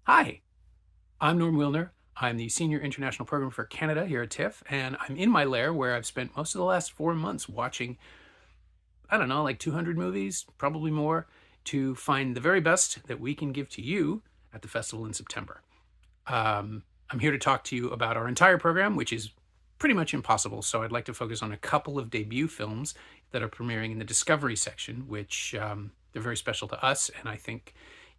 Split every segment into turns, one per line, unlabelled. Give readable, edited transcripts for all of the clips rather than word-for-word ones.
Hi, I'm Norm Wilner. I'm the Senior International Program for Canada here at TIFF, and I'm in my lair where I've spent most of the last 4 months watching, I don't know, like 200 movies, probably more, to find the very best that we can give to you at the festival in September. I'm here to talk to you about our entire program, which is pretty much impossible, so I'd like to focus on a couple of debut films that are premiering in the Discovery section, which they're very special to us, and I think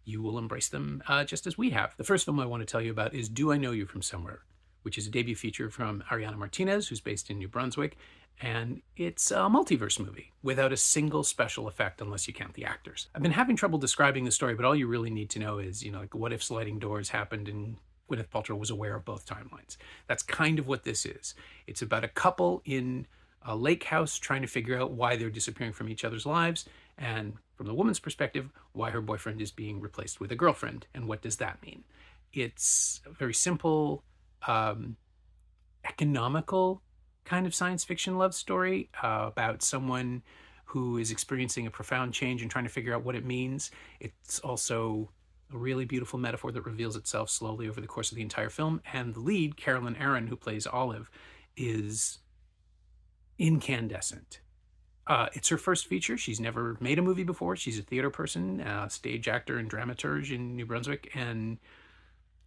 you will embrace them just as we have. The first film I want to tell you about is Do I Know You From Somewhere, which is a debut feature from Ariana Martinez, who's based in New Brunswick, and it's a multiverse movie without a single special effect unless you count the actors. I've been having trouble describing the story, but all you really need to know is, like what if sliding doors happened and Gwyneth Paltrow was aware of both timelines. That's kind of what this is. It's about a couple in a lake house trying to figure out why they're disappearing from each other's lives, and from the woman's perspective, why her boyfriend is being replaced with a girlfriend, and what does that mean? It's a very simple, economical kind of science fiction love story about someone who is experiencing a profound change and trying to figure out what it means. It's also a really beautiful metaphor that reveals itself slowly over the course of the entire film. And the lead, Carolyn Aaron, who plays Olive, is incandescent. It's her first feature. She's never made a movie before. She's a theater person, stage actor and dramaturge in New Brunswick, and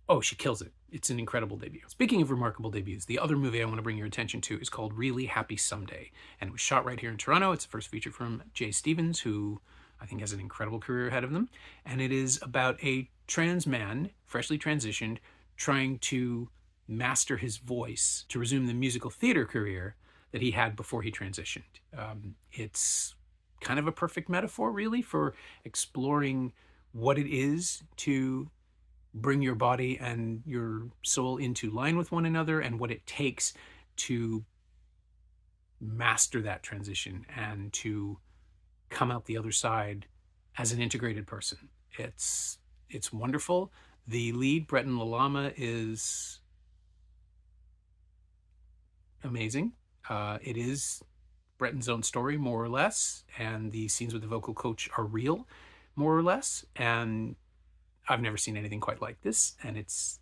oh, she kills it. It's an incredible debut. Speaking of remarkable debuts, the other movie I want to bring your attention to is called Really Happy Someday, and it was shot right here in Toronto. It's the first feature from Jay Stevens, who I think has an incredible career ahead of them, and it is about a trans man, freshly transitioned, trying to master his voice to resume the musical theater career that he had before he transitioned. It's kind of a perfect metaphor, really, for exploring what it is to bring your body and your soul into line with one another, and what it takes to master that transition and to come out the other side as an integrated person. It's wonderful. The lead, Breton Lalama, is amazing. It is Breton's own story, more or less, and the scenes with the vocal coach are real, more or less, and I've never seen anything quite like this, and it's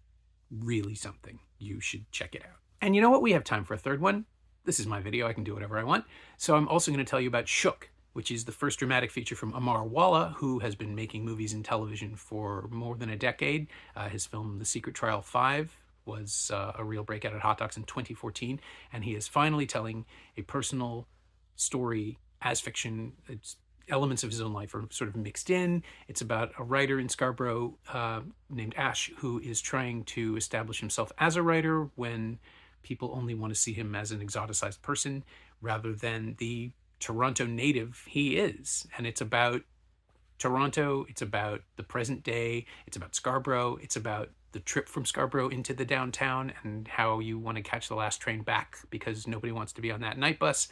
really something. You should check it out. And you know what? We have time for a third one. This is my video. I can do whatever I want. So I'm also going to tell you about Shook, which is the first dramatic feature from Amar Walla, who has been making movies and television for more than a decade. His film The Secret Trial 5 was a real breakout at Hot Docs in 2014, and he is finally telling a personal story as fiction. It's elements of his own life are sort of mixed in. It's about a writer in Scarborough named Ash, who is trying to establish himself as a writer when people only want to see him as an exoticized person rather than the Toronto native he is. And it's about Toronto, it's about the present day, it's about Scarborough, it's about the trip from Scarborough into the downtown and how you want to catch the last train back because nobody wants to be on that night bus.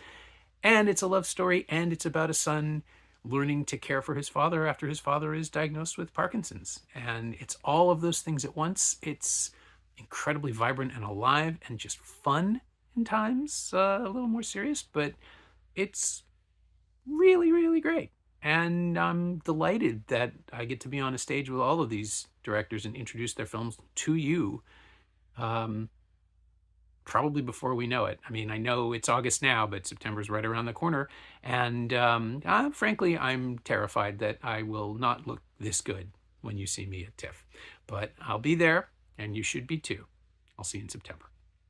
And it's a love story, and it's about a son learning to care for his father after his father is diagnosed with Parkinson's. And it's all of those things at once. It's incredibly vibrant and alive and just fun in times, a little more serious, but it's really, really great. And I'm delighted that I get to be on a stage with all of these directors and introduce their films to you probably before we know it. I mean, I know it's August now, but September's right around the corner. And frankly, I'm terrified that I will not look this good when you see me at TIFF. But I'll be there, and you should be too. I'll see you in September.